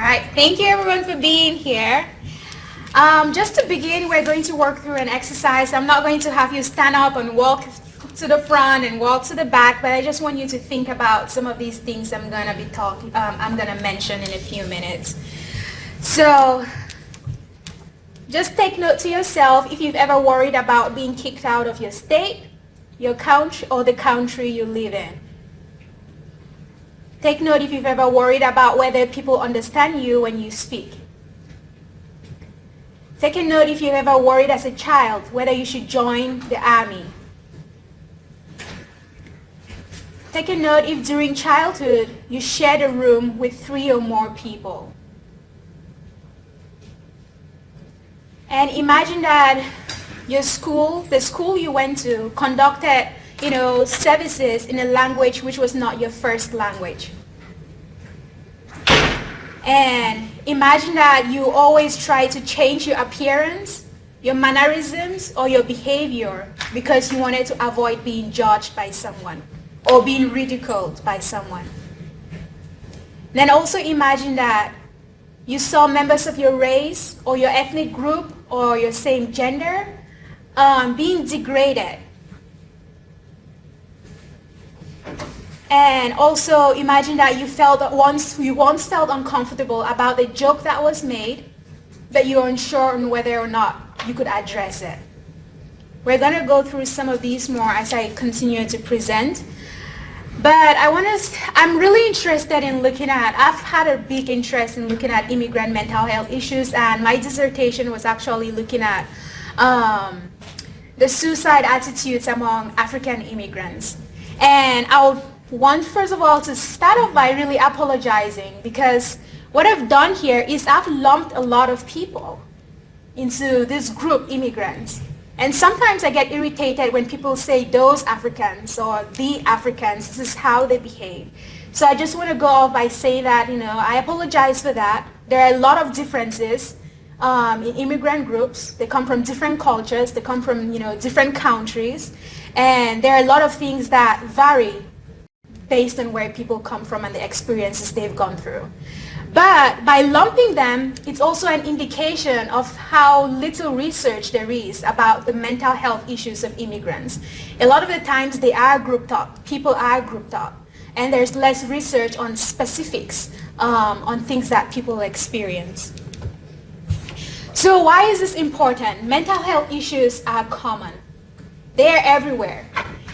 right, thank you everyone for being here. Just to begin, we're going to work through an exercise. I'm not going to have you stand up and walk to the front and walk to the back, but I just want you to think about some of these things I'm going to mention in a few minutes. So just take note to yourself if you've ever worried about being kicked out of your state, your country, or the country you live in. Take note if you've ever worried about whether people understand you when you speak. Take a note if you've ever worried as a child whether you should join the army. Take a note if during childhood you shared a room with 3 or more people. And imagine that your school, the school you went to, conducted, services in a language which was not your first language. And imagine that you always try to change your appearance, your mannerisms, or your behavior because you wanted to avoid being judged by someone or being ridiculed by someone. Then also imagine that you saw members of your race or your ethnic group or your same gender being degraded. And also imagine that you once felt uncomfortable about the joke that was made, but you're unsure on whether or not you could address it. We're going to go through some of these more as I continue to present. But I'm really interested in I've had a big interest in looking at immigrant mental health issues, and my dissertation was actually looking at the suicide attitudes among African immigrants. And I would want, first of all, to start off by really apologizing, because what I've done here is I've lumped a lot of people into this group, immigrants. And sometimes I get irritated when people say those Africans or the Africans, this is how they behave. So I just want to go off by saying that, I apologize for that. There are a lot of differences in immigrant groups. They come from different cultures, they come from, different countries. And there are a lot of things that vary based on where people come from and the experiences they've gone through. But by lumping them, it's also an indication of how little research there is about the mental health issues of immigrants. A lot of the times they are grouped up, people are grouped up, and there's less research on specifics, on things that people experience. So why is this important? Mental health issues are common. They're everywhere.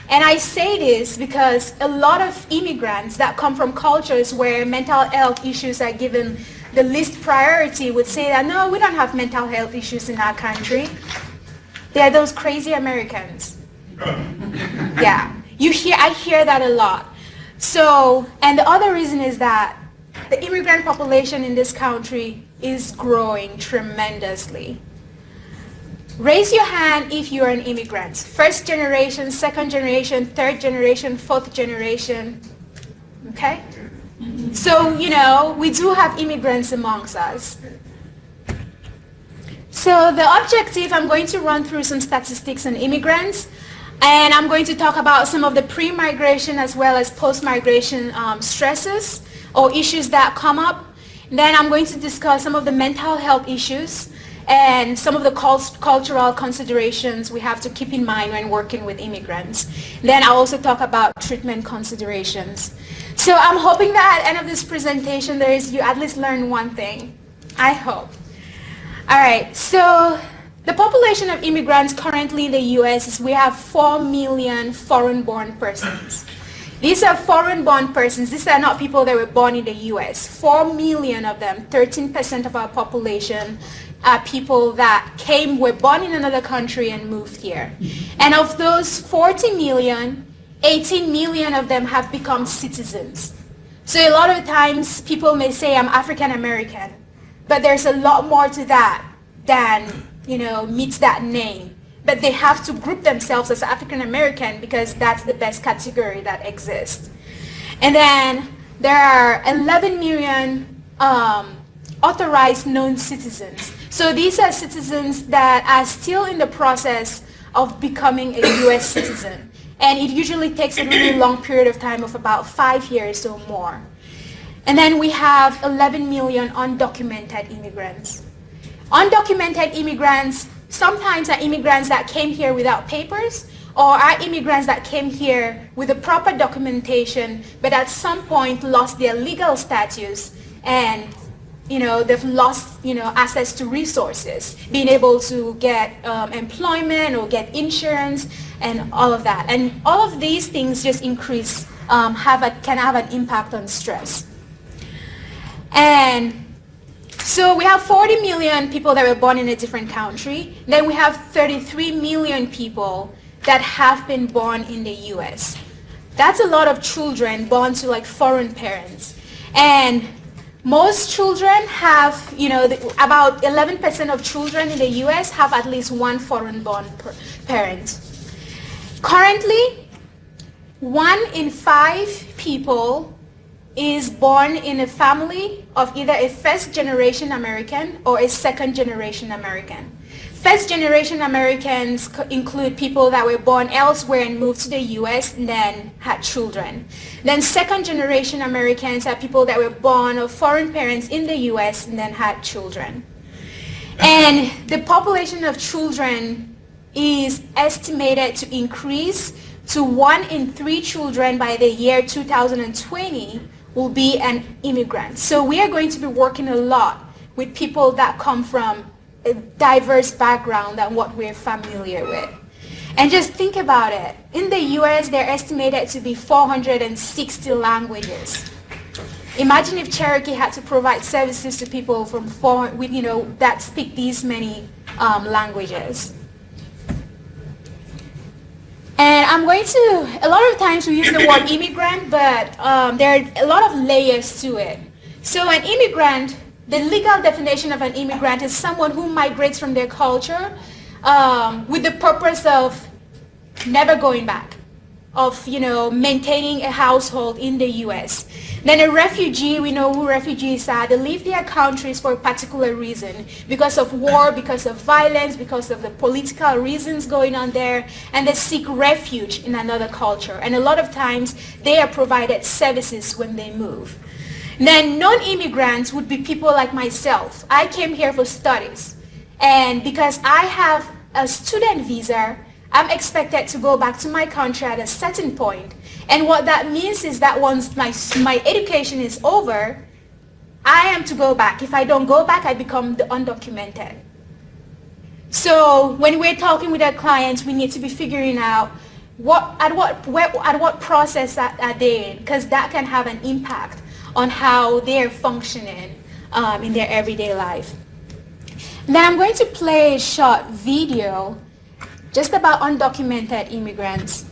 And I say this because a lot of immigrants that come from cultures where mental health issues are given the least priority would say that, no, we don't have mental health issues in our country. They're those crazy Americans. Yeah, I hear that a lot. So, and the other reason is that the immigrant population in this country is growing tremendously. Raise your hand if you're an immigrant. First generation, second generation, third generation, fourth generation. Okay? So, we do have immigrants amongst us. So the objective, I'm going to run through some statistics on immigrants, and I'm going to talk about some of the pre-migration as well as post-migration stresses or issues that come up. Then I'm going to discuss some of the mental health issues and some of the cultural considerations we have to keep in mind when working with immigrants. Then I'll also talk about treatment considerations. So I'm hoping that at the end of this presentation you at least learn one thing. I hope. All right, so the population of immigrants currently in the US is we have 4 million foreign-born persons. These are foreign-born persons. These are not people that were born in the US. 4 million of them, 13% of our population, are people that were born in another country and moved here. And of those 40 million, 18 million of them have become citizens. So a lot of times people may say I'm African American, but there's a lot more to that than, meets that name. But they have to group themselves as African American because that's the best category that exists. And then there are 11 million authorized non-citizens. So these are citizens that are still in the process of becoming a US citizen. And it usually takes a really long period of time of about 5 years or more. And then we have 11 million undocumented immigrants. Undocumented immigrants sometimes are immigrants that came here without papers, or are immigrants that came here with the proper documentation, but at some point lost their legal status, and they've lost access to resources, being able to get employment or get insurance and all of that. And all of these things just increase, can have an impact on stress. And so we have 40 million people that were born in a different country. Then we have 33 million people that have been born in the US. That's a lot of children born to like foreign parents. And most children have, about 11% of children in the US have at least one foreign-born parent. Currently, 1 in 5 people is born in a family of either a first-generation American or a second-generation American. First-generation Americans include people that were born elsewhere and moved to the US and then had children. Then second-generation Americans are people that were born of foreign parents in the US and then had children. And the population of children is estimated to increase to 1 in 3 children by the year 2020 will be an immigrant. So we are going to be working a lot with people that come from a diverse background than what we're familiar with. And just think about it. In the US, they're estimated to be 460 languages. Imagine if Cherokee had to provide services to people from that speak these many languages. And I'm going to, a lot of times we use the word immigrant, but there are a lot of layers to it. So an immigrant, the legal definition of an immigrant is someone who migrates from their culture with the purpose of never going back, of maintaining a household in the US. Then a refugee, we know who refugees are. They leave their countries for a particular reason, because of war, because of violence, because of the political reasons going on there, and they seek refuge in another culture. And a lot of times they are provided services when they move. Then non-immigrants would be people like myself. I came here for studies, and because I have a student visa, I'm expected to go back to my country at a certain point. And what that means is that once my education is over, I am to go back. If I don't go back, I become the undocumented. So when we're talking with our clients, we need to be figuring out at what process are they in, because that can have an impact on how they're functioning in their everyday life. Now I'm going to play a short video just about undocumented immigrants.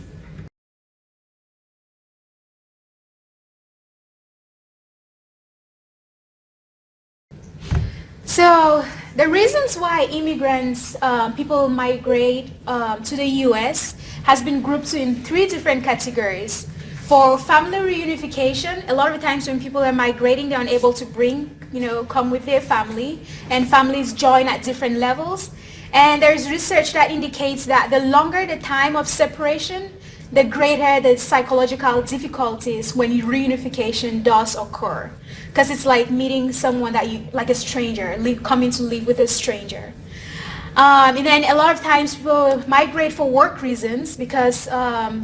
So the reasons why immigrants, people migrate to the US has been grouped in 3 different categories. For family reunification, a lot of times when people are migrating, they're unable to come with their family, and families join at different levels. And there's research that indicates that the longer the time of separation, the greater the psychological difficulties when reunification does occur. Because it's like meeting someone like a stranger, coming to live with a stranger. And then a lot of times people migrate for work reasons because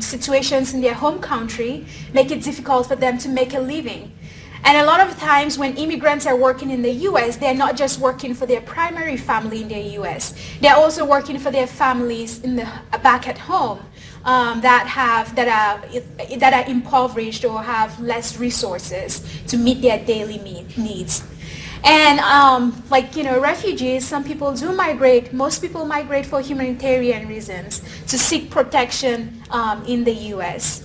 situations in their home country make it difficult for them to make a living. And a lot of times when immigrants are working in the US, they're not just working for their primary family in the US. They're also working for their families back at home that are impoverished or have less resources to meet their daily needs. And refugees, some people do migrate. Most people migrate for humanitarian reasons, to seek protection in the US.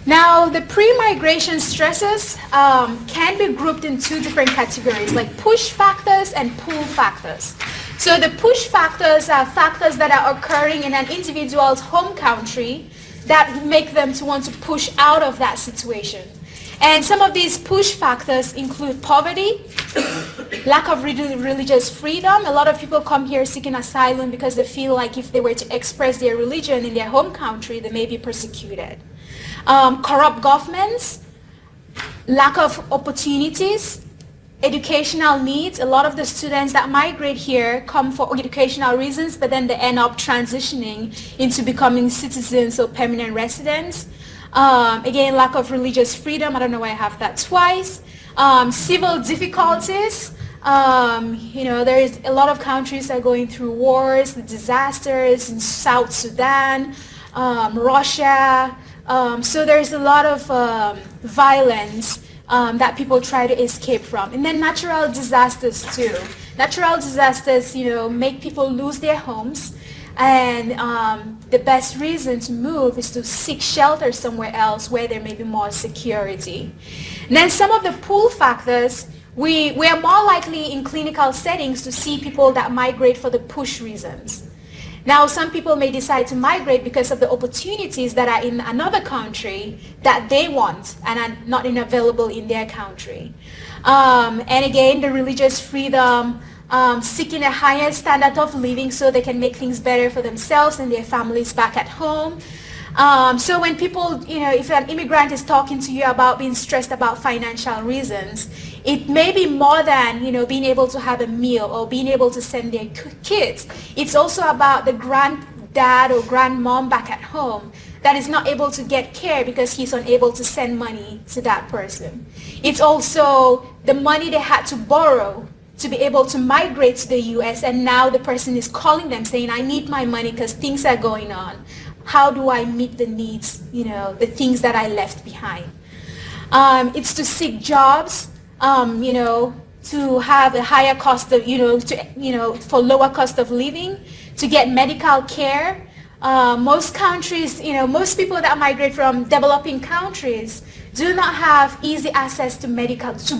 Now, the pre-migration stresses can be grouped in 2 different categories, like push factors and pull factors. So the push factors are factors that are occurring in an individual's home country that make them to want to push out of that situation. And some of these push factors include poverty, lack of religious freedom. A lot of people come here seeking asylum because they feel like if they were to express their religion in their home country, they may be persecuted. Corrupt governments, lack of opportunities, educational needs. A lot of the students that migrate here come for educational reasons, but then they end up transitioning into becoming citizens or permanent residents. Again, lack of religious freedom. I don't know why I have that twice. Civil difficulties. There is a lot of countries that are going through wars, disasters in South Sudan, Russia. So there's a lot of violence that people try to escape from. And then natural disasters too. Natural disasters, make people lose their homes. And the best reason to move is to seek shelter somewhere else where there may be more security. And then some of the pull factors, we are more likely in clinical settings to see people that migrate for the push reasons. Now, some people may decide to migrate because of the opportunities that are in another country that they want and are not available in their country. And again, the religious freedom, seeking a higher standard of living so they can make things better for themselves and their families back at home. So when people, if an immigrant is talking to you about being stressed about financial reasons, it may be more than, being able to have a meal or being able to send their kids. It's also about the granddad or grandmom back at home that is not able to get care because he's unable to send money to that person. It's also the money they had to borrow to be able to migrate to the US, and now the person is calling them saying, I need my money because things are going on. How do I meet the needs, the things that I left behind? It's to seek jobs, to have a higher cost of, for lower cost of living, to get medical care. Most countries, most people that migrate from developing countries do not have easy access to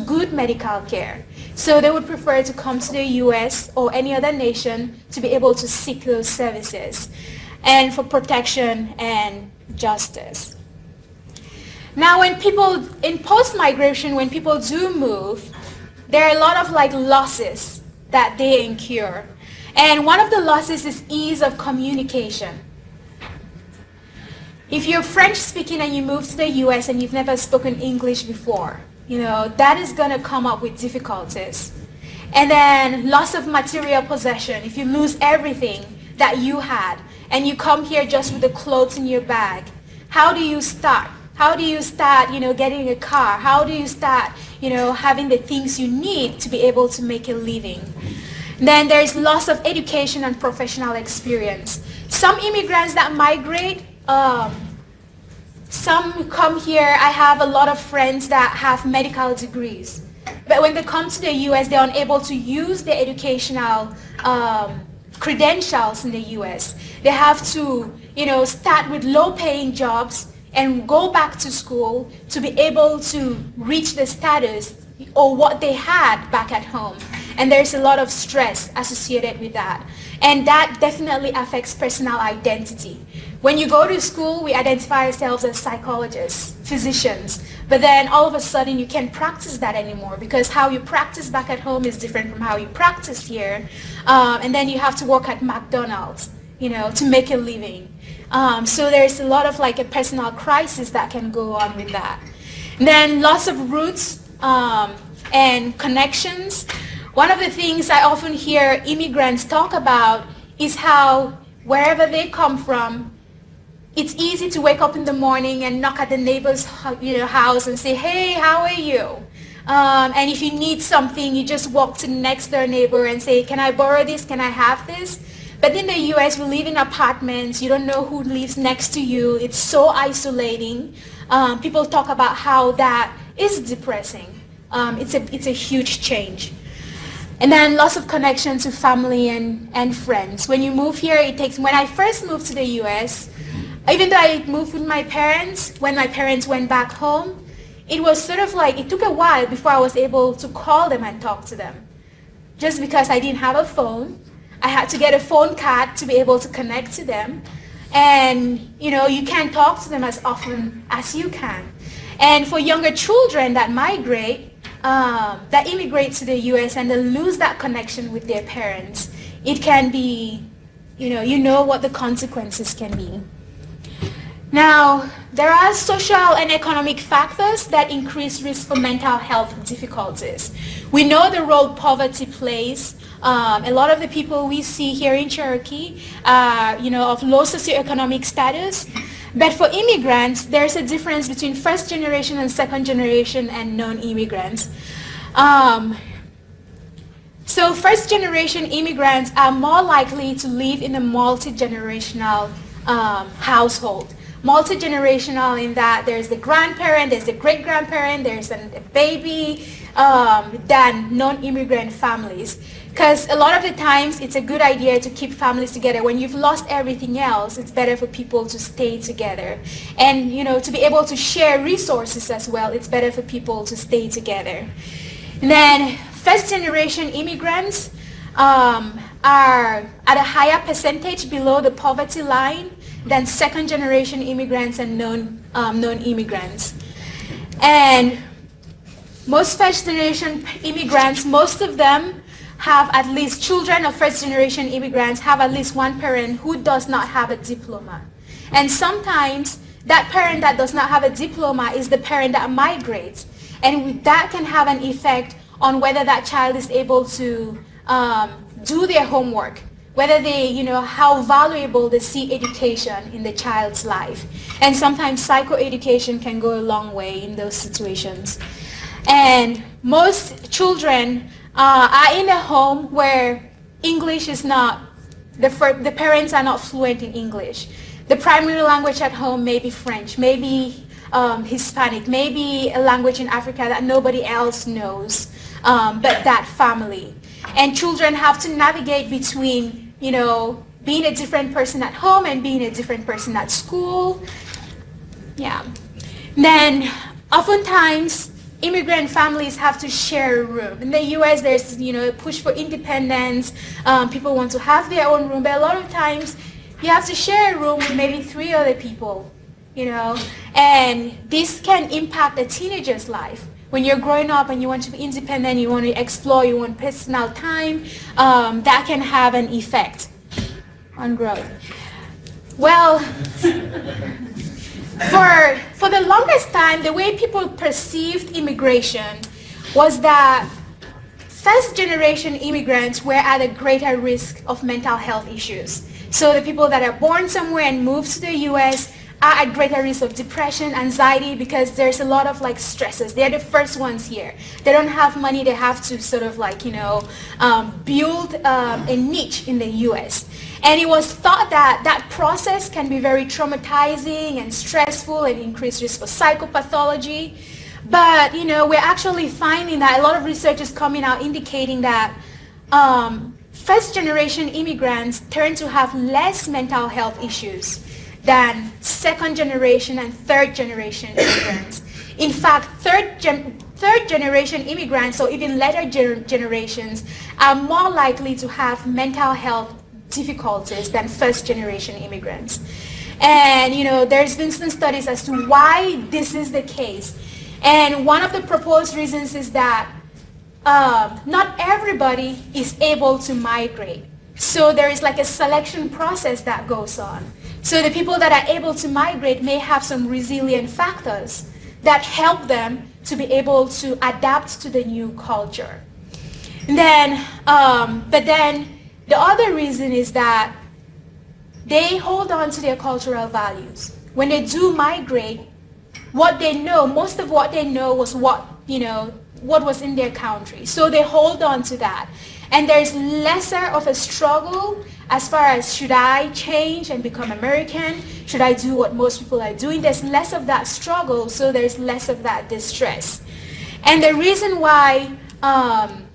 good medical care. So they would prefer to come to the US or any other nation to be able to seek those services and for protection and justice. Now, when people, in post-migration, when people do move, there are a lot of losses that they incur. And one of the losses is ease of communication. If you're French speaking and you move to the US and you've never spoken English before, that is going to come up with difficulties. And then loss of material possession. If you lose everything that you had and you come here just with the clothes in your bag, how do you start? How do you start, getting a car? How do you start, having the things you need to be able to make a living? Then there's loss of education and professional experience. Some immigrants that migrate, some come here. I have a lot of friends that have medical degrees. But when they come to the US, they're unable to use their educational credentials in the US. They have to, start with low-paying jobs and go back to school to be able to reach the status or what they had back at home. And there's a lot of stress associated with that. And that definitely affects personal identity. When you go to school, we identify ourselves as psychologists, physicians, but then all of a sudden you can't practice that anymore because how you practice back at home is different from how you practice here. And then you have to work at McDonald's, to make a living. So there's a lot of a personal crisis that can go on with that. And then loss of roots and connections. One of the things I often hear immigrants talk about is how wherever they come from, it's easy to wake up in the morning and knock at the neighbor's house and say, hey, how are you? And if you need something, you just walk to the next door neighbor and say, can I borrow this? Can I have this? But in the US, we live in apartments. You don't know who lives next to you. It's so isolating. People talk about how that is depressing. It's a huge change. And then loss of connection to family and friends. When you move here, when I first moved to the US, even though I moved with my parents, when my parents went back home, it was sort of it took a while before I was able to call them and talk to them. Just because I didn't have a phone. I had to get a phone card to be able to connect to them. And, you can't talk to them as often as you can. And for younger children that migrate, that immigrate to the US and they lose that connection with their parents, it can be, what the consequences can be. Now, there are social and economic factors that increase risk for mental health difficulties. We know the role poverty plays. A lot of the people we see here in Cherokee are, of low socioeconomic status. But for immigrants, there's a difference between first generation and second generation and non-immigrants. So first generation immigrants are more likely to live in a multi-generational household. Multi-generational in that there's the grandparent, there's the great-grandparent, there's a baby, than non-immigrant families. Because a lot of the times it's a good idea to keep families together. When you've lost everything else, it's better for people to stay together. And to be able to share resources as well, it's better for people to stay together. And then first generation immigrants are at a higher percentage below the poverty line than second generation immigrants and non-immigrants. And most first generation immigrants, most of them have at least, children of first generation immigrants have at least one parent who does not have a diploma. And sometimes that parent that does not have a diploma is the parent that migrates. And that can have an effect on whether that child is able to do their homework, whether they, how valuable they see education in the child's life. And sometimes psychoeducation can go a long way in those situations. And most children are in a home where English is not, the parents are not fluent in English. The primary language at home may be French, maybe Hispanic, maybe a language in Africa that nobody else knows but that family. And children have to navigate between, being a different person at home and being a different person at school. Yeah. Then oftentimes immigrant families have to share a room. In the US, there's a push for independence. People want to have their own room, but a lot of times you have to share a room with maybe 3 other people, and this can impact a teenager's life. When you're growing up and you want to be independent, you want to explore, you want personal time, that can have an effect on growth. Well, for the longest time, the way people perceived immigration was that first generation immigrants were at a greater risk of mental health issues. So the people that are born somewhere and move to the US are at greater risk of depression, anxiety, because there's a lot of stresses. They're the first ones here. They don't have money. They have to sort of build a niche in the US. And it was thought that that process can be very traumatizing and stressful and increase risk for psychopathology. But, we're actually finding that a lot of research is coming out indicating that first generation immigrants tend to have less mental health issues than second generation and third generation immigrants. In fact, third generation immigrants, or even later generations, are more likely to have mental health difficulties than first generation immigrants. And there's been some studies as to why this is the case. And one of the proposed reasons is that not everybody is able to migrate. So there is a selection process that goes on. So the people that are able to migrate may have some resilient factors that help them to be able to adapt to the new culture. And then, but then the other reason is that they hold on to their cultural values. When they do migrate, what they know, most of what they know was what was in their country. So they hold on to that. And there's lesser of a struggle as far as, should I change and become American? Should I do what most people are doing? There's less of that struggle, so there's less of that distress. And the reason why, and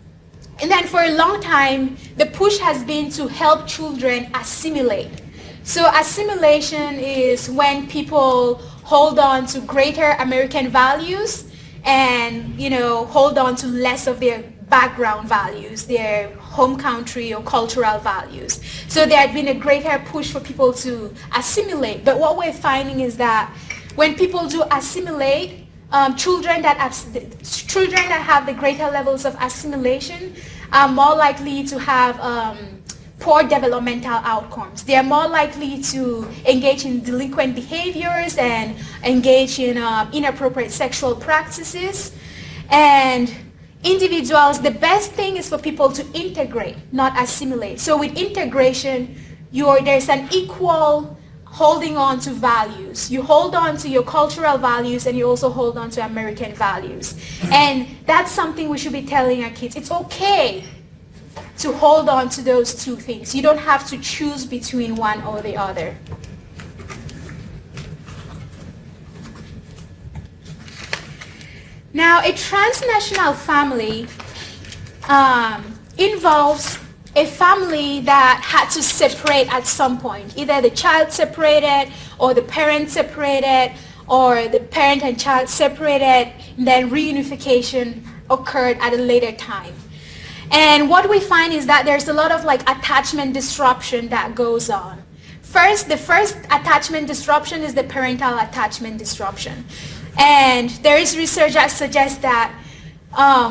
then for a long time, the push has been to help children assimilate. So assimilation is when people hold on to greater American values and, hold on to less of their background values, their home country or cultural values. So there had been a greater push for people to assimilate. But what we're finding is that when people do assimilate, children that have the greater levels of assimilation are more likely to have poor developmental outcomes. They are more likely to engage in delinquent behaviors and engage in inappropriate sexual practices. And individuals, the best thing is for people to integrate, not assimilate. So with integration, there's an equal holding on to values. You hold on to your cultural values and you also hold on to American values. And that's something we should be telling our kids. It's okay to hold on to those two things. You don't have to choose between one or the other. Now, a transnational family involves a family that had to separate at some point. Either the child separated, or the parent separated, or the parent and child separated, and then reunification occurred at a later time. And what we find is that there's a lot of attachment disruption that goes on. The first attachment disruption is the parental attachment disruption. And there is research that suggests that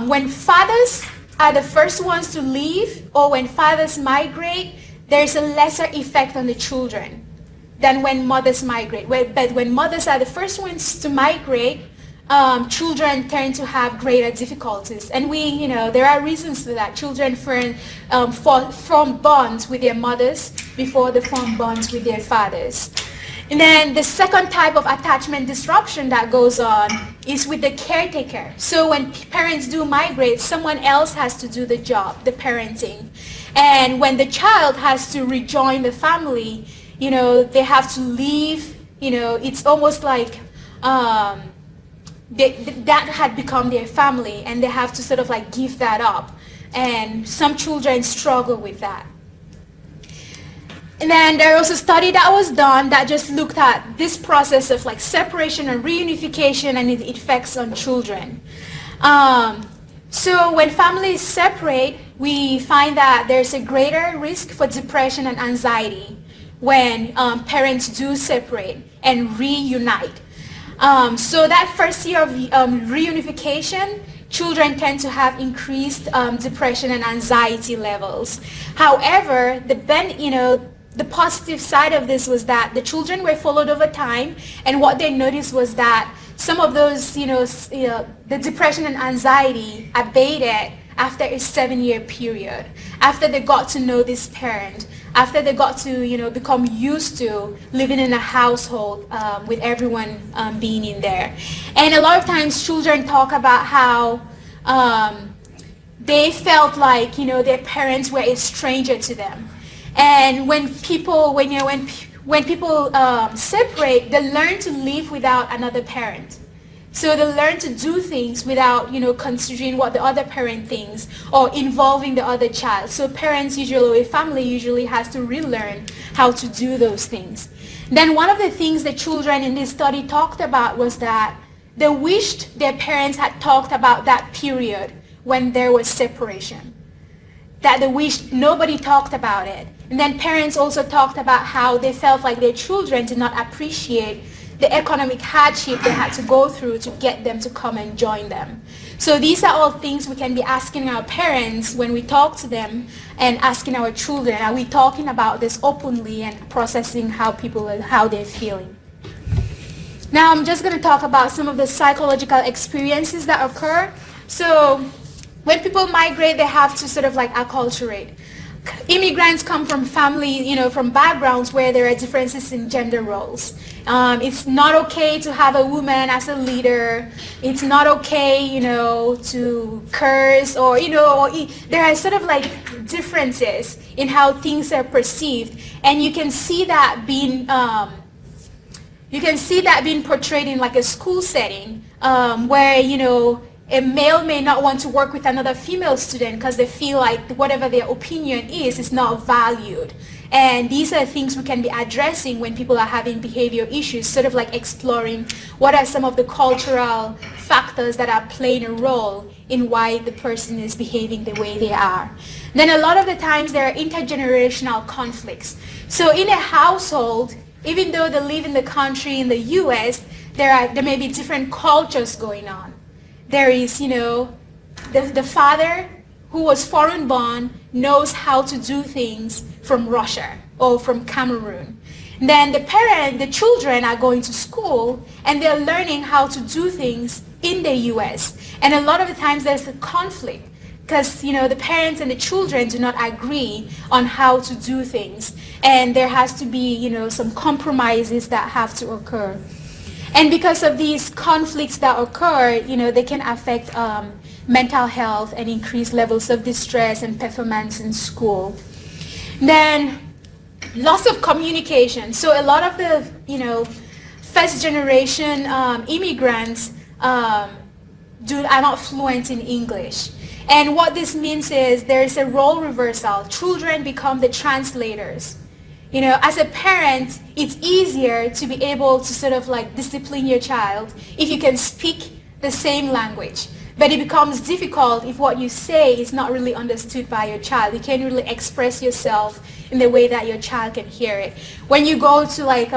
when fathers are the first ones to leave, or when fathers migrate, there's a lesser effect on the children than when mothers migrate. But when mothers are the first ones to migrate, children tend to have greater difficulties. And there are reasons for that. Children form bonds with their mothers before they form bonds with their fathers. And then the second type of attachment disruption that goes on is with the caretaker. So when parents do migrate, someone else has to do the job, the parenting. And when the child has to rejoin the family, they have to leave. It's almost like that had become their family, and they have to sort of give that up. And some children struggle with that. And then there was a study that was done that just looked at this process of separation and reunification and its effects on children. So when families separate, we find that there's a greater risk for depression and anxiety when parents do separate and reunite. So that first year of reunification, children tend to have increased depression and anxiety levels. However, the positive side of this was that the children were followed over time, and what they noticed was that some of those, the depression and anxiety abated after a 7-year period, after they got to know this parent, after they got to, become used to living in a household with everyone being in there. And a lot of times children talk about how they felt like, their parents were a stranger to them. And when people separate, they learn to live without another parent. So they learn to do things without, considering what the other parent thinks or involving the other child. So parents usually, a family usually has to relearn how to do those things. Then one of the things the children in this study talked about was that they wished their parents had talked about that period when there was separation. That they wished nobody talked about it. And then parents also talked about how they felt like their children did not appreciate the economic hardship they had to go through to get them to come and join them. So these are all things we can be asking our parents when we talk to them, and asking our children, are we talking about this openly and processing how they're feeling. Now I'm just going to talk about some of the psychological experiences that occur. So when people migrate, they have to sort of acculturate. Immigrants come from from backgrounds where there are differences in gender roles. It's not okay to have a woman as a leader. It's not okay, to curse or there are sort of differences in how things are perceived, and you can see that being portrayed in a school setting where a male may not want to work with another female student because they feel like whatever their opinion is not valued. And these are things we can be addressing when people are having behavior issues, sort of exploring what are some of the cultural factors that are playing a role in why the person is behaving the way they are. Then a lot of the times there are intergenerational conflicts. So in a household, even though they live in the country, in the US, there may be different cultures going on. There is, the father who was foreign born knows how to do things from Russia or from Cameroon. Then the children are going to school and they're learning how to do things in the US. And a lot of the times there's a conflict because, the parents and the children do not agree on how to do things. And there has to be, some compromises that have to occur. And because of these conflicts that occur, they can affect mental health and increase levels of distress and performance in school. Then loss of communication. So a lot of the, first generation immigrants are not fluent in English. And what this means is there's a role reversal. Children become the translators. As a parent, it's easier to be able to sort of like discipline your child if you can speak the same language. But it becomes difficult if what you say is not really understood by your child. You can't really express yourself in the way that your child can hear it. When you go to like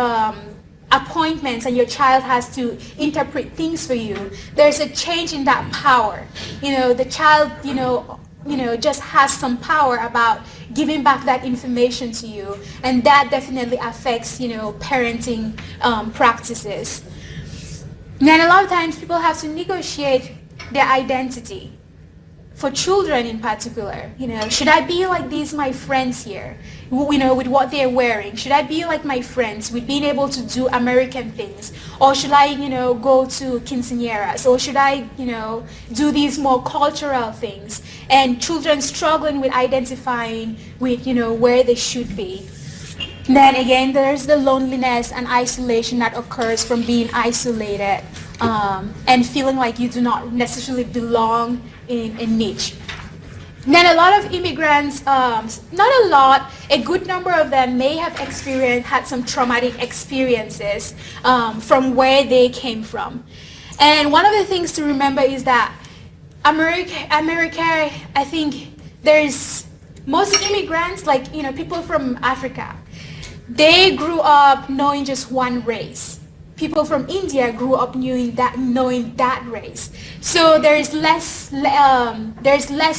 appointments and your child has to interpret things for you, there's a change in that power. The child, just has some power about giving back that information to you, and that definitely affects, parenting practices. And then a lot of times people have to negotiate their identity. For children in particular, should I be like these my friends here, with what they're wearing? Should I be like my friends with being able to do American things? Or should I, go to quinceañeras? Or should I, do these more cultural things? And children struggling with identifying with, where they should be. Then again, there's the loneliness and isolation that occurs from being isolated and feeling like you do not necessarily belong in a niche. Then a lot of immigrants, not a lot, a good number of them may have had some traumatic experiences from where they came from. And one of the things to remember is that America, I think there's most immigrants, like, people from Africa, they grew up knowing just one race. People from India grew up knowing that race. So there's less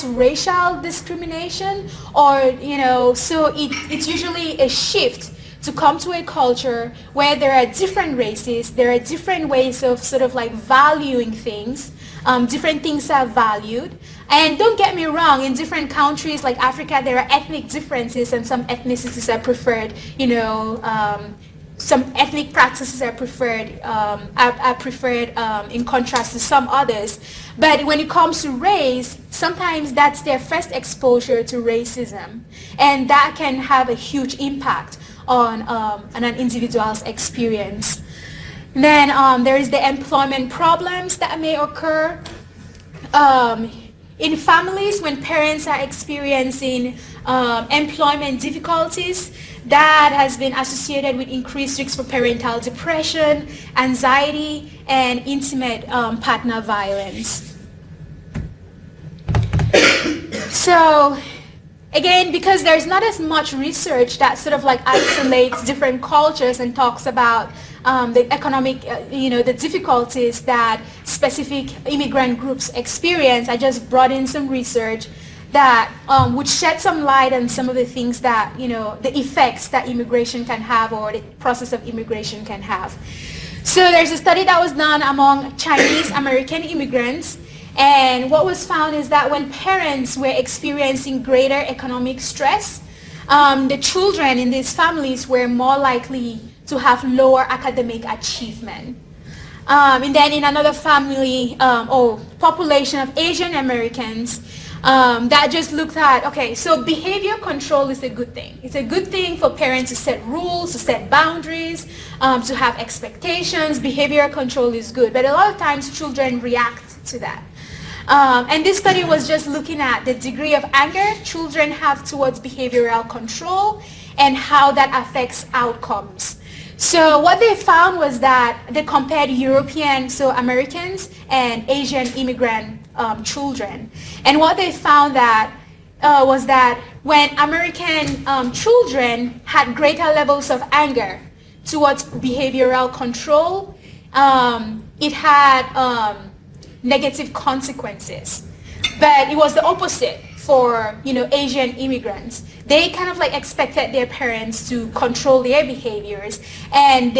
racial discrimination, or so it's usually a shift to come to a culture where there are different races, there are different ways of sort of like valuing things. Different things are valued. And don't get me wrong, in different countries like Africa, there are ethnic differences and some ethnicities are preferred, some ethnic practices are preferred in contrast to some others. But when it comes to race, sometimes that's their first exposure to racism. And that can have a huge impact on an individual's experience. Then there is the employment problems that may occur. In families, when parents are experiencing employment difficulties, that has been associated with increased risks for parental depression, anxiety, and intimate partner violence. So, again, because there's not as much research that sort of like isolates different cultures and talks about the economic, the difficulties that specific immigrant groups experience, I just brought in some research that would shed some light on some of the things that, the effects that immigration can have, or the process of immigration can have. So there's a study that was done among Chinese American immigrants, and what was found is that when parents were experiencing greater economic stress, the children in these families were more likely to have lower academic achievement. And then in another family or population of Asian Americans, that just looked at, okay, so behavior control is a good thing. It's a good thing for parents to set rules, to set boundaries, to have expectations. Behavior control is good, but a lot of times children react to that. And this study was just looking at the degree of anger children have towards behavioral control and how that affects outcomes. So what they found was that they compared European, so Americans, and Asian immigrant children. And what they found was that when American children had greater levels of anger towards behavioral control, it had negative consequences. But it was the opposite for, Asian immigrants. They kind of like expected their parents to control their behaviors, and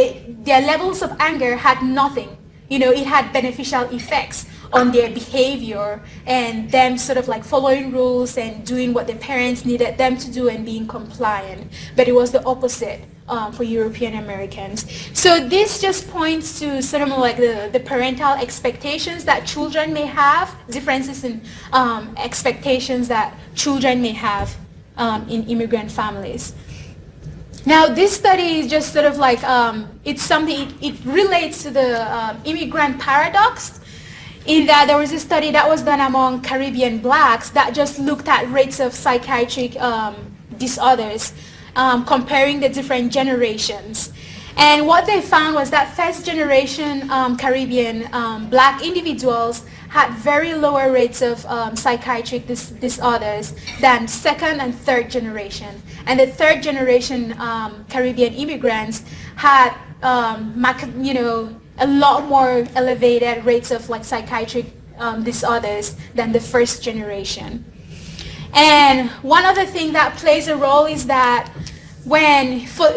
their levels of anger had nothing. It had beneficial effects on their behavior and them sort of like following rules and doing what their parents needed them to do and being compliant. But it was the opposite for European Americans. So this just points to sort of like the parental expectations that children may have, differences in expectations that children may have in immigrant families. Now this study is just sort of like, it's something, it relates to the immigrant paradox, in that there was a study that was done among Caribbean blacks that just looked at rates of psychiatric disorders, comparing the different generations. And what they found was that first generation Caribbean black individuals had very lower rates of psychiatric disorders than second and third generation. And the third generation Caribbean immigrants had, a lot more elevated rates of like psychiatric disorders than the first generation. And one other thing that plays a role is that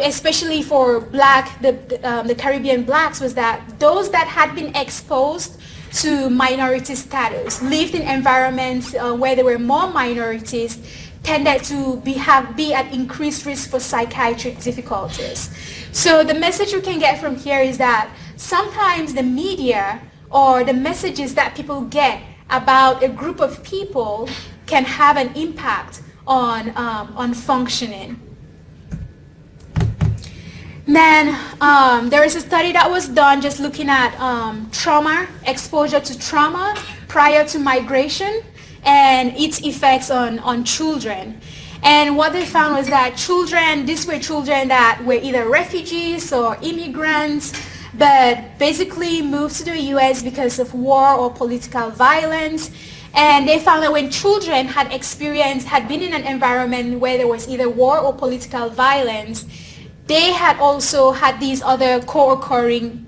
especially for the Caribbean blacks, was that those that had been exposed to minority status, lived in environments where there were more minorities, tended to be at increased risk for psychiatric difficulties. So the message we can get from here is that sometimes the media or the messages that people get about a group of people can have an impact on functioning. Then there is a study that was done just looking at trauma, exposure to trauma prior to migration and its effects on children. And what they found was that these were children that were either refugees or immigrants, but basically moved to the US because of war or political violence. And they found that when children had been in an environment where there was either war or political violence, they had also had these other co-occurring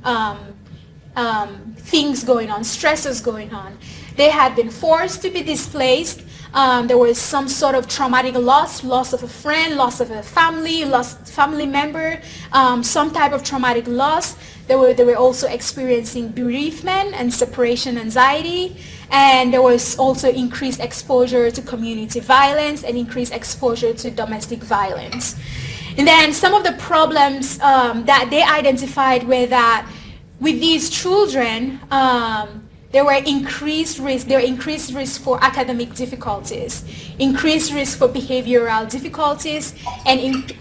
things going on, stressors going on. They had been forced to be displaced. There was some sort of traumatic loss of a friend, loss of a family member, some type of traumatic loss. They were also experiencing bereavement and separation anxiety, and there was also increased exposure to community violence and increased exposure to domestic violence. And then some of the problems that they identified were that with these children, there were increased risk for academic difficulties, increased risk for behavioral difficulties, and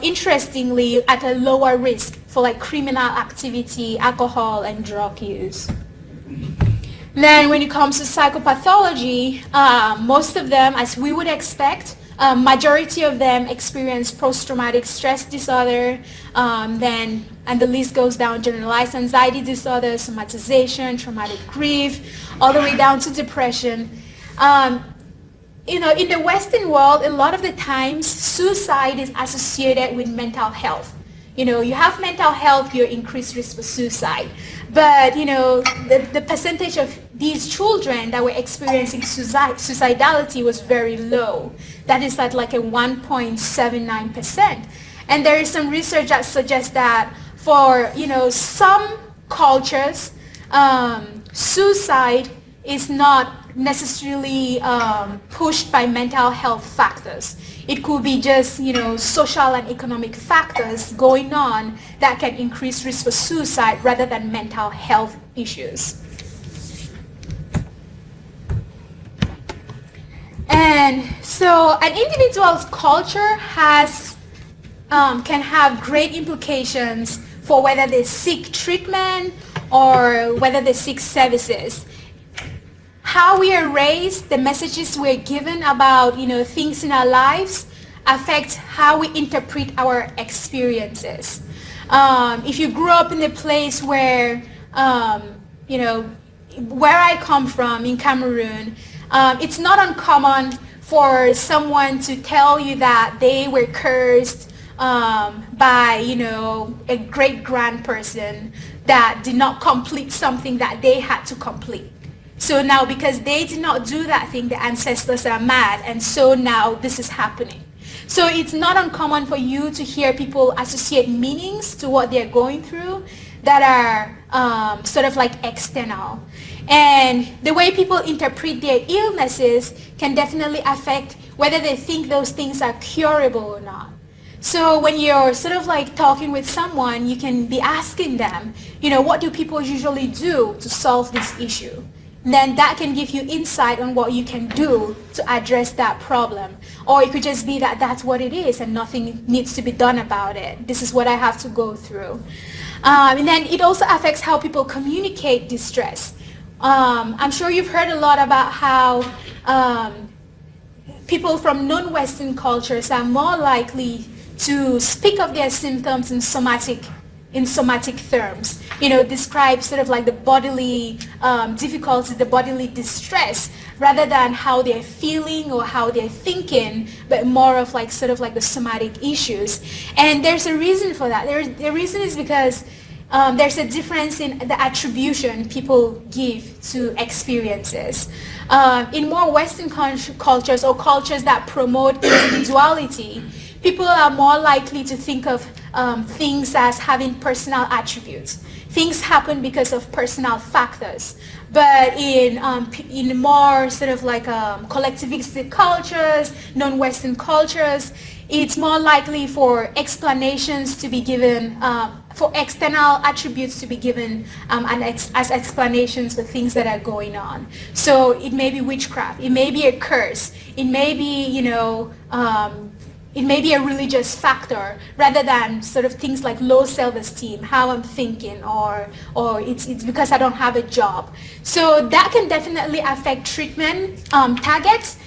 interestingly, at a lower risk for like criminal activity, alcohol, and drug use. Then when it comes to psychopathology, most of them, as we would expect, majority of them experience post-traumatic stress disorder, and the list goes down: generalized anxiety disorder, somatization, traumatic grief, all the way down to depression. In the Western world, a lot of the times suicide is associated with mental health. You have mental health, you're increased risk for suicide. But, the percentage of these children that were experiencing suicidality was very low. That is at like a 1.79%. And there is some research that suggests that for, some cultures, suicide is not necessarily pushed by mental health factors. It could be just, social and economic factors going on that can increase risk for suicide rather than mental health issues. And so an individual's culture can have great implications for whether they seek treatment or whether they seek services. How we are raised, the messages we're given about, things in our lives affect how we interpret our experiences. If you grew up in a place where, where I come from in Cameroon, it's not uncommon for someone to tell you that they were cursed by, a great-grandperson that did not complete something that they had to complete. So now because they did not do that thing, the ancestors are mad, and so now this is happening. So it's not uncommon for you to hear people associate meanings to what they're going through that are sort of like external. And the way people interpret their illnesses can definitely affect whether they think those things are curable or not. So when you're sort of like talking with someone, you can be asking them, what do people usually do to solve this issue? Then that can give you insight on what you can do to address that problem. Or it could just be that that's what it is and nothing needs to be done about it. This is what I have to go through. And then it also affects how people communicate distress. I'm sure you've heard a lot about how people from non-Western cultures are more likely to speak of their symptoms in somatic terms, describe sort of like the bodily difficulties, the bodily distress, rather than how they're feeling or how they're thinking, but more of like sort of like the somatic issues. And there's a reason for that. The reason is because there's a difference in the attribution people give to experiences. In more Western cultures or cultures that promote individuality, people are more likely to think of things as having personal attributes. Things happen because of personal factors. But in more sort of like collectivistic cultures, non-Western cultures, it's more likely for explanations to be given, for external attributes to be given as explanations for things that are going on. So it may be witchcraft, it may be a curse, it may be, it may be a religious factor rather than sort of things like low self-esteem, how I'm thinking, or it's because I don't have a job. So that can definitely affect treatment targets.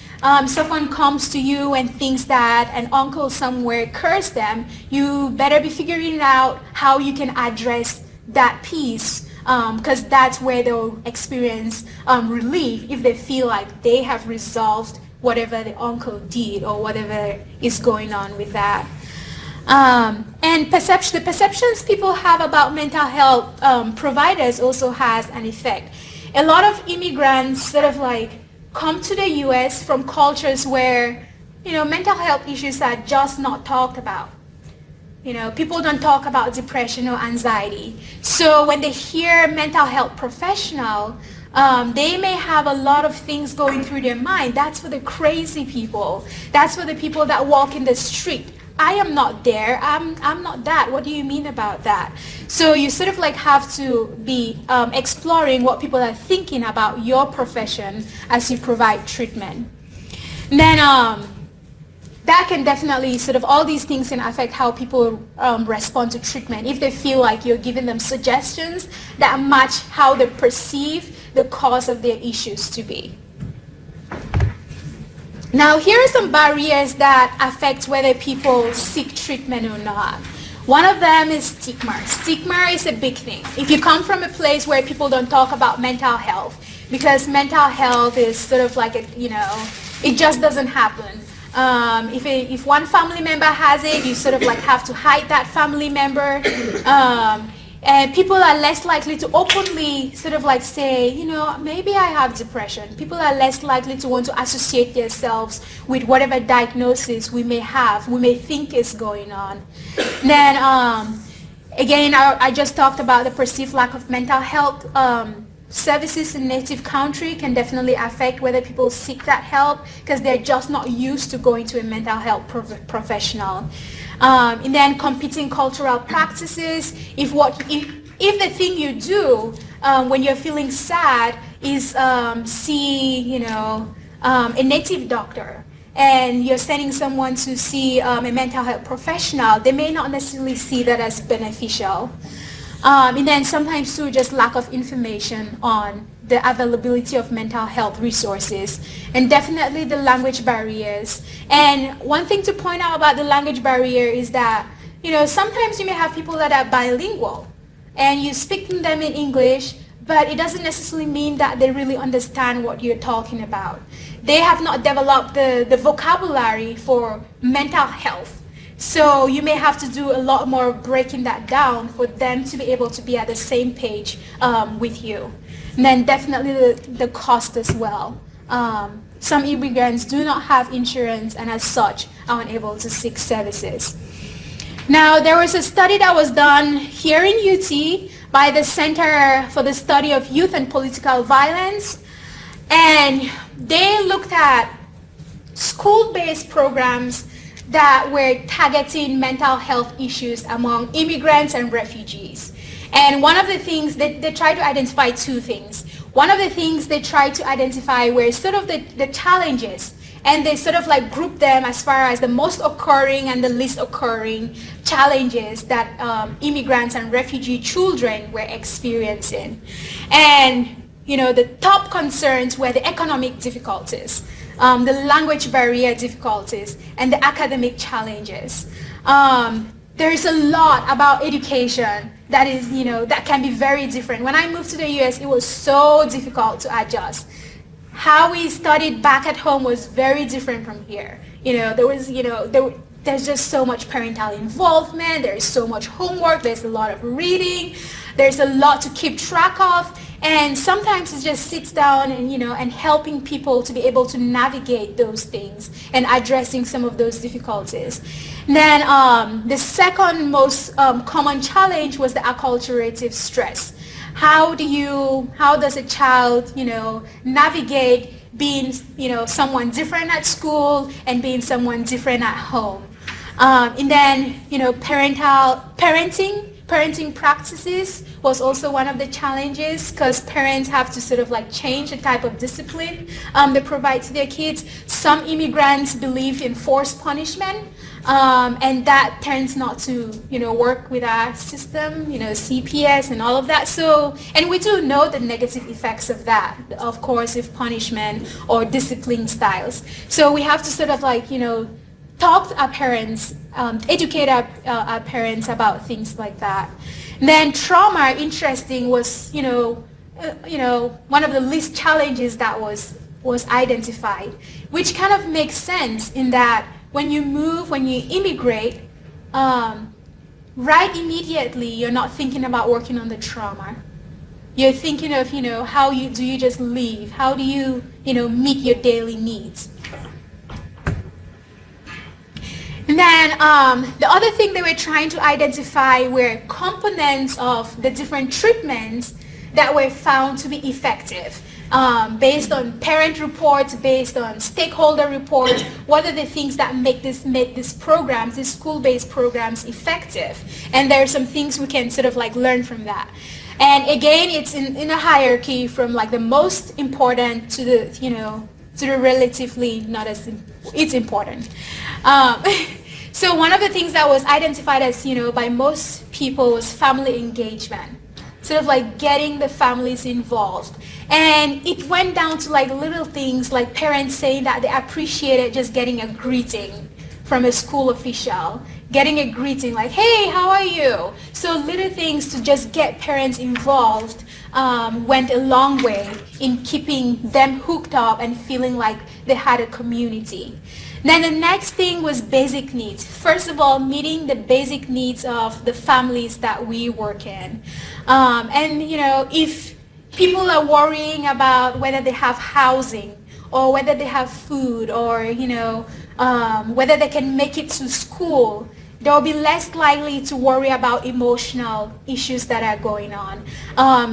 Someone comes to you and thinks that an uncle somewhere cursed them, you better be figuring out how you can address that piece, because that's where they'll experience relief if they feel like they have resolved whatever the uncle did or whatever is going on with that. And the perceptions people have about mental health providers also has an effect. A lot of immigrants sort of like come to the US from cultures where, mental health issues are just not talked about. People don't talk about depression or anxiety. So when they hear mental health professional, they may have a lot of things going through their mind. That's for the crazy people. That's for the people that walk in the street. I am not there. I'm not that. What do you mean about that? So you sort of like have to be exploring what people are thinking about your profession as you provide treatment. And then that can definitely sort of, all these things can affect how people respond to treatment. If they feel like you're giving them suggestions that match how they perceive the cause of their issues to be. Now, here are some barriers that affect whether people seek treatment or not. One of them is stigma. Stigma is a big thing. If you come from a place where people don't talk about mental health, because mental health is sort of like, it just doesn't happen. If one family member has it, you sort of like have to hide that family member. And people are less likely to openly sort of like say, maybe I have depression. People are less likely to want to associate themselves with whatever diagnosis we may have, we may think is going on. Then, again, I just talked about the perceived lack of mental health services in native country can definitely affect whether people seek that help because they're just not used to going to a mental health professional. And then competing cultural practices. If the thing you do when you're feeling sad is see a native doctor, and you're sending someone to see a mental health professional, they may not necessarily see that as beneficial. And then sometimes too, just lack of information on the availability of mental health resources, and definitely the language barriers. And one thing to point out about the language barrier is that, sometimes you may have people that are bilingual and you speak to them in English, but it doesn't necessarily mean that they really understand what you're talking about. They have not developed the vocabulary for mental health. So you may have to do a lot more breaking that down for them to be able to be at the same page with you. And then definitely the cost as well. Some immigrants do not have insurance and as such are unable to seek services. Now, there was a study that was done here in UT by the Center for the Study of Youth and Political Violence, and they looked at school-based programs that were targeting mental health issues among immigrants and refugees. And one of the things that they tried to identify two things. One of the things they tried to identify were sort of the challenges, and they sort of like grouped them as far as the most occurring and the least occurring challenges that immigrants and refugee children were experiencing. And the top concerns were the economic difficulties, the language barrier difficulties, and the academic challenges. There is a lot about education that is, that can be very different. When I moved to the US, it was so difficult to adjust. How we studied back at home was very different from here. There's just so much parental involvement, there's so much homework, there's a lot of reading, there's a lot to keep track of, and sometimes it just sits down and, and helping people to be able to navigate those things and addressing some of those difficulties. And then the second most common challenge was the acculturative stress. How does a child, navigate being, someone different at school and being someone different at home? And then, parenting practices was also one of the challenges, because parents have to sort of like change the type of discipline they provide to their kids. Some immigrants believe in forced punishment, and that tends not to, work with our system, CPS and all of that. So, and we do know the negative effects of that, of course, if punishment or discipline styles. So we have to sort of like, talk to our parents, educate our parents about things like that. And then trauma, interesting, was, one of the least challenges that was identified, which kind of makes sense in that when you immigrate, right immediately, you're not thinking about working on the trauma. You're thinking of, how do you just live? How do you, meet your daily needs? And then the other thing they were trying to identify were components of the different treatments that were found to be effective. Based on parent reports, based on stakeholder reports, what are the things that make these programs, these school-based programs, effective? And there are some things we can sort of like learn from that. And again, it's in a hierarchy from like the most important to the, to the relatively not as, it's important. So one of the things that was identified as, by most people was family engagement. Sort of like getting the families involved. And it went down to like little things like parents saying that they appreciated just getting a greeting from a school official. Getting a greeting like, hey, how are you? So little things to just get parents involved went a long way in keeping them hooked up and feeling like they had a community. Then the next thing was basic needs. First of all, meeting the basic needs of the families that we work in. And, if people are worrying about whether they have housing or whether they have food or, whether they can make it to school, they'll be less likely to worry about emotional issues that are going on.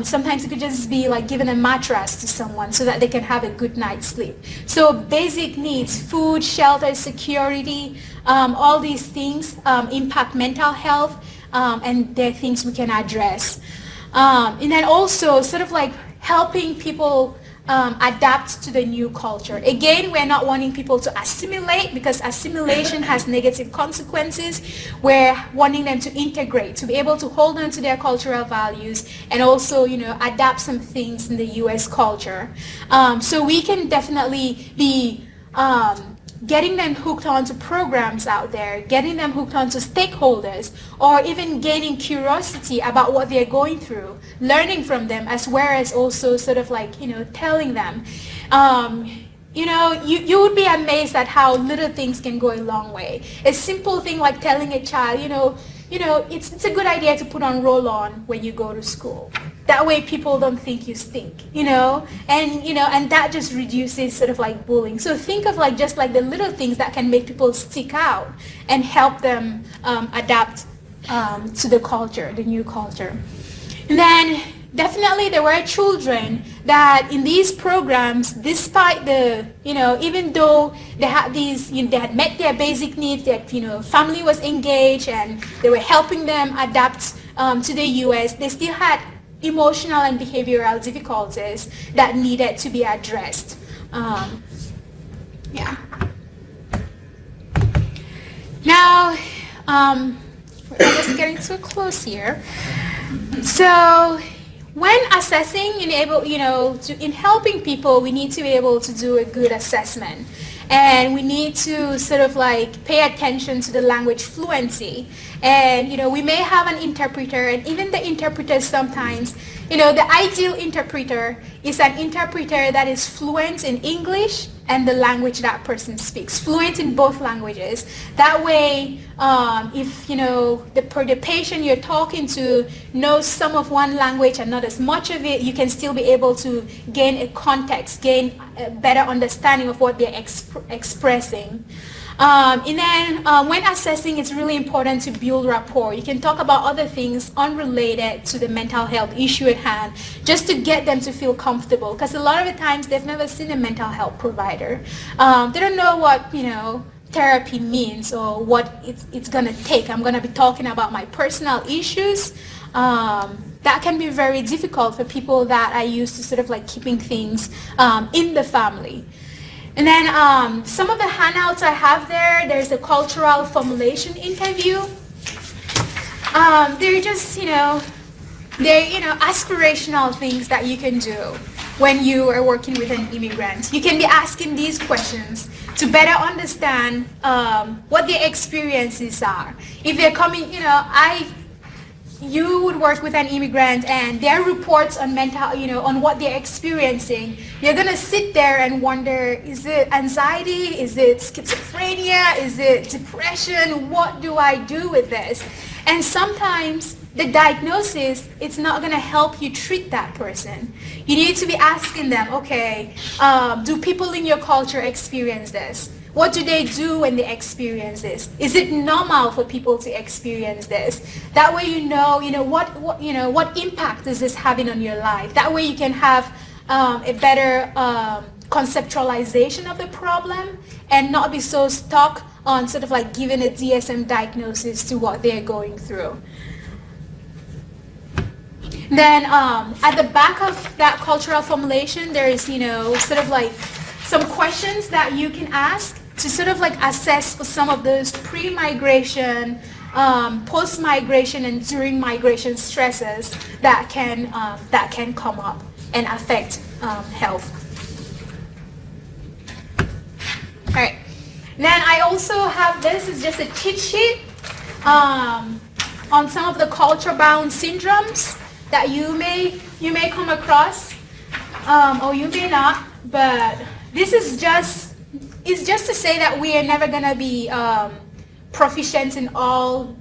Sometimes it could just be like giving a mattress to someone so that they can have a good night's sleep. So basic needs, food, shelter, security, all these things impact mental health, and they're things we can address. And then also sort of like helping people adapt to the new culture. Again, we're not wanting people to assimilate, because assimilation has negative consequences. We're wanting them to integrate, to be able to hold on to their cultural values and also, adapt some things in the US culture. So we can definitely be getting them hooked onto programs out there, getting them hooked onto stakeholders, or even gaining curiosity about what they're going through, learning from them, as well as also sort of like, telling them. You would be amazed at how little things can go a long way. A simple thing like telling a child, it's a good idea to put on roll-on when you go to school. That way people don't think you stink, and that just reduces sort of like bullying. So think of like just like the little things that can make people stick out and help them adapt to the culture, the new culture. And then definitely there were children that in these programs, despite the, even though they had these, they had met their basic needs, that, family was engaged and they were helping them adapt to the U.S., they still had emotional and behavioral difficulties that needed to be addressed. Yeah. Now, we're almost getting to a close here. So, when assessing, in helping people, we need to be able to do a good assessment. And we need to sort of like pay attention to the language fluency. And, we may have an interpreter, and even the interpreters sometimes, the ideal interpreter is an interpreter that is fluent in English and the language that person speaks, fluent in both languages. That way, if, the patient you're talking to knows some of one language and not as much of it, you can still be able to gain a context, gain a better understanding of what they're expressing. And then when assessing, it's really important to build rapport. You can talk about other things unrelated to the mental health issue at hand, just to get them to feel comfortable. Because a lot of the times they've never seen a mental health provider. They don't know what, therapy means or what it's going to take. I'm going to be talking about my personal issues. That can be very difficult for people that are used to sort of like keeping things in the family. And then some of the handouts I have there's a cultural formulation interview. They're just, they're, aspirational things that you can do when you are working with an immigrant. You can be asking these questions to better understand what their experiences are. If they're coming, you would work with an immigrant and their reports on mental, on what they're experiencing, you're going to sit there and wonder, is it anxiety? Is it schizophrenia? Is it depression? What do I do with this? And sometimes the diagnosis, it's not going to help you treat that person. You need to be asking them, okay, do people in your culture experience this? What do they do when they experience this? Is it normal for people to experience this? That way what impact is this having on your life? That way you can have a better conceptualization of the problem and not be so stuck on sort of like giving a DSM diagnosis to what they're going through. Then at the back of that cultural formulation, there is, sort of like some questions that you can ask to sort of like assess for some of those pre-migration, post-migration, and during migration stresses that can come up and affect health. All right. Then I also have, this is just a cheat sheet on some of the culture-bound syndromes that you may come across, or you may not. But this is just to say that we are never gonna be proficient in all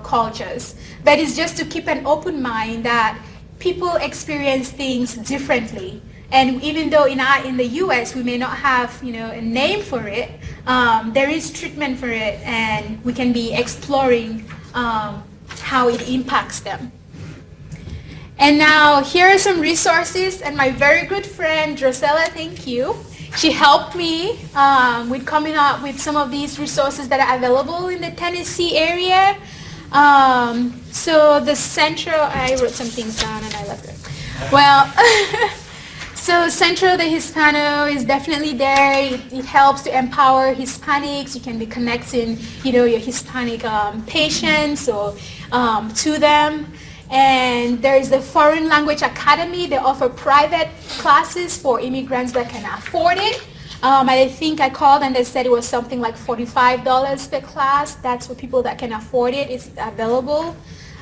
cultures. But it's just to keep an open mind that people experience things differently. And even though in the U.S. we may not have a name for it, there is treatment for it, and we can be exploring how it impacts them. And now here are some resources, and my very good friend Drusella, thank you. She helped me with coming up with some of these resources that are available in the Tennessee area. So the Centro, I wrote some things down and I left it. Well, so Centro de Hispano is definitely there. It helps to empower Hispanics. You can be connecting, your Hispanic patients or to them. And there is the Foreign Language Academy. They offer private classes for immigrants that can afford it. I think I called and they said it was something like $45 per class. That's for people that can afford it. It's available.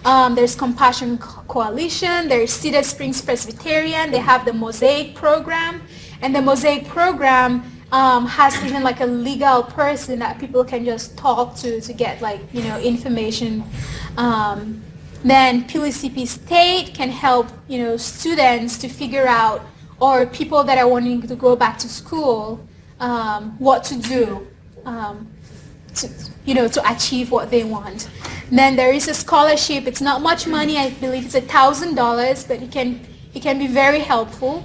There's Compassion Coalition. There's Cedar Springs Presbyterian. They have the Mosaic program. And the Mosaic program has even like a legal person that people can just talk to get like, information Then PUCP State can help, students to figure out, or people that are wanting to go back to school, what to do to achieve what they want. And then there is a scholarship. It's not much money. I believe it's $1,000, but it can be very helpful.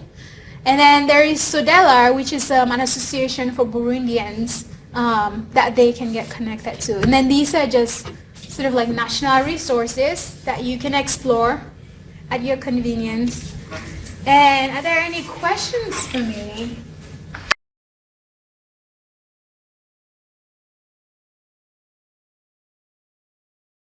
And then there is Sodela, which is an association for Burundians that they can get connected to. And then these are just sort of like national resources that you can explore at your convenience. And are there any questions for me?